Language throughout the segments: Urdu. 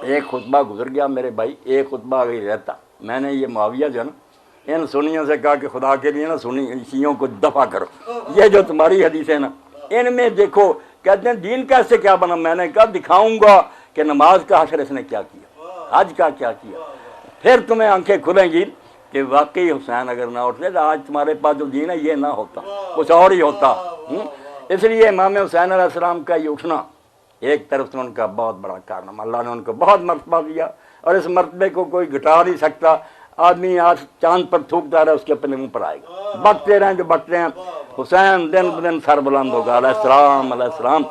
ایک خطبہ گزر گیا میرے بھائی، ایک خطبہ آگے رہتا۔ میں نے یہ معاویہ جو ہے نا، ان سنیوں سے کہا کہ خدا کے لیے نا سنی شیعوں کو دفع کرو، یہ جو تمہاری حدیث ہے نا ان میں دیکھو، کہتے ہیں دین کیسے کیا بنا۔ میں نے کہا دکھاؤں گا کہ نماز کا حشر اس نے کیا کیا، حج کا کیا کیا، پھر تمہیں آنکھیں کھلیں گی کہ واقعی حسین اگر نہ اٹھتے تو آج تمہارے پاس جو دین ہے یہ نہ ہوتا، کچھ اور ہی ہوتا۔ اس لیے امام حسین علیہ السلام کا یہ اٹھنا ایک طرف سے ان کا بہت بڑا کارنامہ، اللہ نے ان کو بہت مرتبہ دیا اور اس مرتبے کو کوئی گھٹا نہیں سکتا۔ آدمی آج چاند پر تھوکتا رہا اس کے اپنے منہ پر آئے گا، بکتے رہیں جو بکتے ہیں، حسین دن بدن سر بلند ہوگا علیہ السلام علیہ السلام۔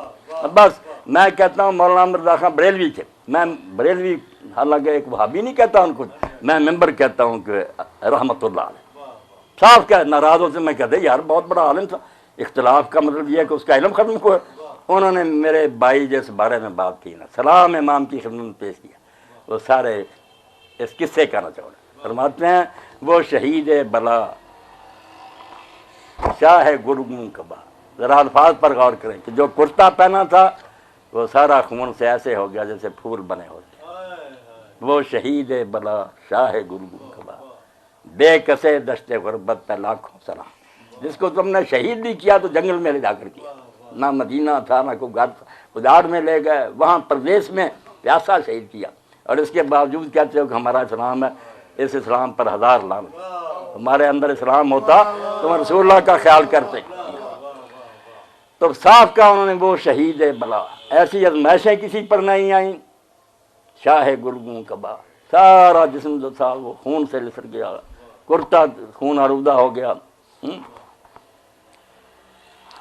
بس میں کہتا ہوں مولانا مرزا خان بریلوی تھے، میں بریلوی حالانکہ ایک وہابی نہیں کہتا ان کو، میں ممبر کہتا ہوں کہ رحمت اللہ علیہ، صاف کہہ ناراض ہوتے میں کہتے یار بہت بڑا عالم تھا، اختلاف کا مطلب یہ ہے کہ اس کا علم ختم ہوا۔ انہوں نے میرے بھائی جس بارے میں بات کی نا، سلام امام کی خدمت میں پیش کیا، وہ سارے اس قصے کا نچوڑ فرماتے ہیں وہ شہید بلا شاہ گرگوں کبا۔ ذرا الفاظ پر غور کریں کہ جو کرتا پہنا تھا وہ سارا خون سے ایسے ہو گیا جیسے پھول بنے ہوتے۔ وہ شہید بلا شاہ گرگوں کبا، بے کسے دشت غربت پہ لاکھوں سلام۔ جس کو تم نے شہید بھی کیا تو جنگل میں لے جا کر کیا، نہ مدینہ تھا نہ کوئی گھر تھا، ادار میں لے گئے، وہاں پردیس میں پیاسا شہید کیا، اور اس کے باوجود کہتے ہو کہ ہمارا اسلام ہے، اس اسلام پر ہزار لعنت۔ ہمارے اندر اسلام ہوتا تو رسول اللہ کا خیال کرتے۔ تو صاف کہا انہوں نے وہ شہید بلا، ایسی ازمائشیں کسی پر نہیں آئیں، شاہ گرگوں کبا، سارا جسم جو تھا وہ خون سے لسر گیا، کرتا خون آلودہ ہو گیا،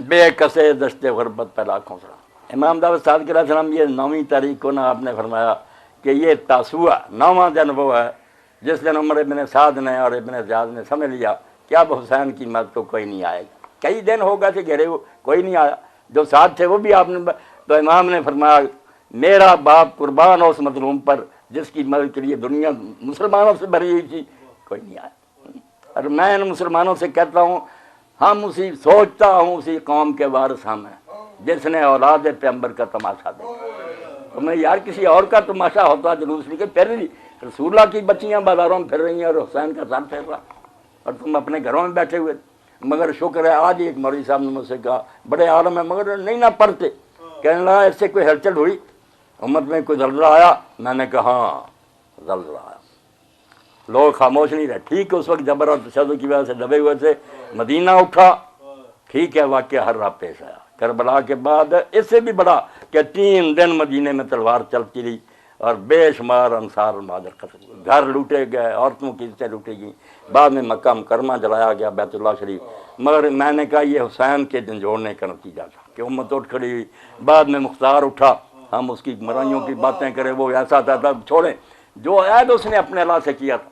بے کسے دشت غربت پہ لاکھوں سلام۔ امام دعوت صادق علیہ السلام یہ 9ویں تاریخ کو نا آپ نے فرمایا کہ یہ تاسوعہ 9واں دن وہ ہے جس دن عمر ابن سعد نے اور ابن زیاد نے سمجھ لیا کہ اب حسین کی مدد کو کوئی نہیں آئے گا۔ کئی دن ہو گئے تھے گھرے ہوئے، کوئی نہیں آیا، جو ساتھ تھے وہ بھی آپ نے، تو امام نے فرمایا میرا باپ قربان ہو اس مظلوم پر جس کی مدد کے لیے دنیا مسلمانوں سے بھری ہوئی تھی، کوئی نہیں آیا۔ اور میں ان مسلمانوں سے کہتا ہوں ہم اسی سوچتا ہوں اسی قوم کے وارث ہم ہیں جس نے اولاد پیغمبر کا تماشا دیکھا۔ تو میں یار کسی اور کا تماشا ہوتا جلوس لے کے پھر رہی، رسول اللہ کی بچیاں بازاروں میں پھر رہی ہیں اور حسین کا سر پھیر رہا، اور تم اپنے گھروں میں بیٹھے ہوئے۔ مگر شکر ہے آج ایک مولوی صاحب نے مجھ سے کہا بڑے عالم ہے مگر نہیں نہ پڑھتے، کہنے لگا اس سے کوئی ہلچل ہوئی امت میں، کوئی زلزلہ آیا؟ میں نے کہا ہاں زلزلہ آیا، لوگ خاموش نہیں رہے۔ ٹھیک ہے اس وقت جبر اور تشدد کی وجہ سے دبے ہوئے تھے، مدینہ اٹھا، ٹھیک ہے واقعہ ہر راہ پیش آیا۔ کربلا کے بعد اس سے بھی بڑا کہ 3 دن مدینے میں تلوار چلتی رہی اور بے شمار انصار المہاجر قتل ہوئے، گھر لوٹے گئے، عورتوں کی عزتیں لوٹی گئیں، بعد میں مکہ مکرمہ جلایا گیا، بیت اللہ شریف۔ مگر میں نے کہا یہ حسین کے جھنجھوڑنے کا نتیجہ تھا کہ امت اٹھ کھڑی ہوئی، بعد میں مختار اٹھا، ہم اس کی مرائیوں کی باتیں کریں، وہ ایسا تھا تب چھوڑیں، جو عہد اس نے اپنے اللہ سے کیا تھا،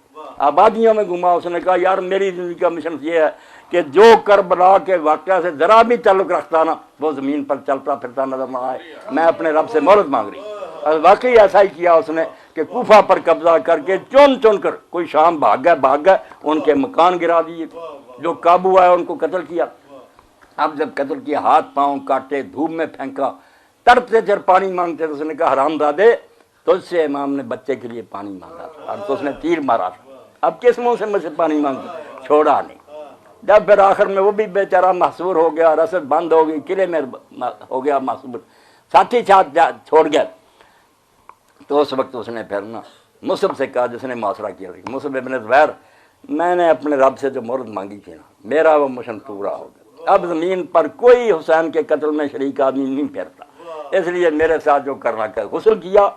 آبادیوں میں گھما، اس نے کہا یار میری زندگی کا مشن یہ ہے کہ جو کربلا کے واقعہ سے ذرا بھی تعلق رکھتا نا وہ زمین پر چلتا پھرتا نظر نہ آئے، میں اپنے رب سے مہلت مانگ رہی۔ اور واقعی ایسا ہی کیا اس نے کہ کوفہ پر قبضہ کر کے چن چن کر، کوئی شام بھاگ گئے، ان کے مکان گرا دیے، جو قابو آئے ان کو قتل کیا۔ اب جب قتل کیا ہاتھ پاؤں کاٹے، دھوپ میں پھینکا، تڑپتے پھر پانی مانگتے تو اس نے کہا حرام زادے تجھ سے امام نے بچے کے لیے پانی مانگا تھا اور تو اس نے تیر مارا تھا، اب کس منہ سے مجھ سے پانی مانگتا؟ چھوڑا نہیں۔ جب پھر آخر میں وہ بھی بیچارہ محصور ہو گیا، رسد بند ہو گئی، قلعے میں ہو گیا محصور، ساتھی ساتھ چھوڑ گیا، تو اس وقت اس نے پھر نا مصعب سے کہا جس نے محاصرہ کیا تھا، مصعب ابن زبیر میں نے اپنے رب سے جو مہلت مانگی تھی نا میرا وہ مشن پورا ہو گیا، اب زمین پر کوئی حسین کے قتل میں شریک آدمی نہیں پھرتا، اس لیے میرے ساتھ جو کرنا کہ غسل کیا،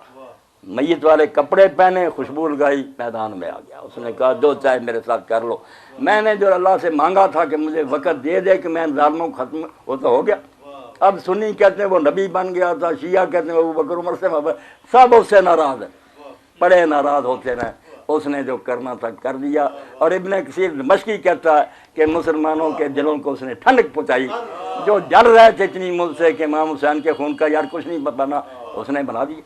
میت والے کپڑے پہنے، خوشبو لگائی، میدان میں آ گیا۔ اس نے کہا جو چاہے میرے ساتھ کر لو، میں نے جو اللہ سے مانگا تھا کہ مجھے وقت دے دے کہ میں ظالموں کو ختم، وہ تو ہو گیا۔ اب سنی کہتے ہیں وہ نبی بن گیا تھا، شیعہ کہتے ہیں وہ بکر عمر سے سب اس سے ناراض ہیں، بڑے ناراض ہوتے رہے، اس نے جو کرنا تھا کر دیا۔ اور ابن کثیر دمشقی کہتا ہے کہ مسلمانوں کے دلوں کو اس نے ٹھنڈک پہنچائی، جو جل رہے تھے اتنی مجھ سے کہ امام حسین کے خون کا یار کچھ نہیں بنا، اس نے بنا دیا۔